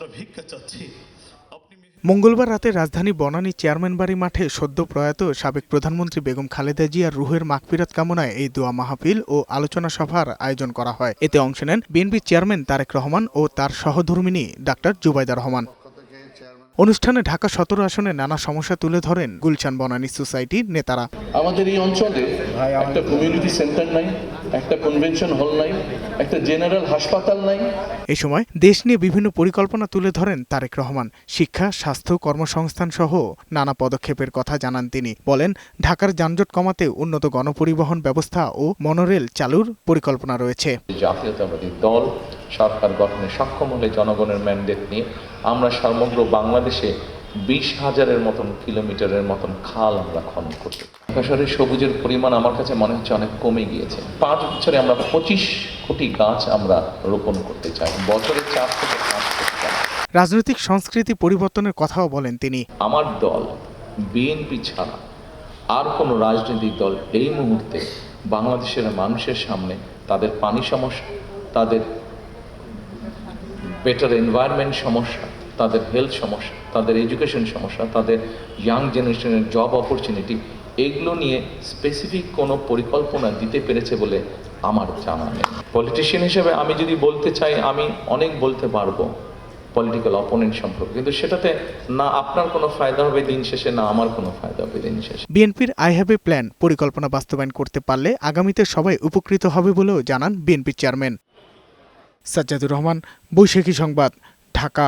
আমরা ভিক্ষা চাচ্ছি। মঙ্গলবার রাতে রাজধানী বনানী চেয়ারম্যান বাড়ি মাঠে সদ্য প্রয়াত সাবেক প্রধানমন্ত্রী বেগম খালেদা জিয়ার রুহের মাগফিরাত কামনায় এই দোয়া মাহফিল ও আলোচনা সভার আয়োজন করা হয়। এতে অংশ নেন বিএনপি চেয়ারম্যান তারেক রহমান ও তার সহধর্মিণী ডাক্তার জুবাইদা রহমান। অনুষ্ঠানে ঢাকা ১৭ আসনে নানা সমস্যা তুলে ধরেন গুলশান বনানী সোসাইটির নেতারা। আমাদের এই অঞ্চলে একটা কমিউনিটি সেন্টার নাই, একটা কনভেনশন হল নাই, একটা জেনারেল হাসপাতাল নাই। এই সময় দেশ নিয়ে বিভিন্ন পরিকল্পনা তুলে ধরেন তারেক রহমান। শিক্ষা, স্বাস্থ্য, কর্মসংস্থান সহ নানা পদক্ষেপের কথা জানান তিনি। বলেন, ঢাকার যানজট কমাতে উন্নত গণপরিবহন ব্যবস্থা ও মনোরেল চালুর পরিকল্পনা রয়েছে। জাতীয়তাবাদী দল সরকার গঠনে সক্ষম হলে জনগণের ম্যান্ডেট নিয়ে আমরা সমগ্র বাংলাদেশে ২০,০০০-এর মতন কিলোমিটারের মতন খাল আমরা খনন করতে। ঢাকা শহরের সবুজের পরিমাণ আমার কাছে মনে হচ্ছে অনেক কমে গিয়েছে। ৫ বছরে আমরা ২৫ কোটি গাছ আমরা রোপণ করতে চাই, বছরে ৪ থেকে ৫ কোটি গাছ। রাজনৈতিক সংস্কৃতি পরিবর্তনের কথাও বলেন তিনি। আমার দল বিএনপি ছাড়া আর কোনো রাজনৈতিক দল এই মুহূর্তে বাংলাদেশের মানুষের সামনে তাদের পানি সমস্যা, তাদের বেটার এনভায়রনমেন্ট সমস্যা, তাদের হেলথ সমস্যা, তাদের এডুকেশন সমস্যা, তাদের ইয়াং জেনারেশনের জব অপরচুনিটি, এগুলো নিয়ে স্পেসিফিক কোনো পরিকল্পনা দিতে পেরেছে বলে আমার জানা নেই। পলিটিশিয়ান হিসেবে আমি যদি বলতে চাই, আমি অনেক বলতে পারবো পলিটিক্যাল অপোনেন্ট সম্পর্কে, কিন্তু সেটাতে না আপনার কোনো ফায়দা হবে দিন শেষে, না আমার কোনো ফায়দা হবে দিন শেষে। বিএনপির আই হ্যাভ এ প্ল্যান পরিকল্পনা বাস্তবায়ন করতে পারলে আগামীতে সবাই উপকৃত হবে বলেও জানান বিএনপি চেয়ারম্যান। সাজ্জাদুর রহমান, বৈশাখী সংবাদ, ঢাকা।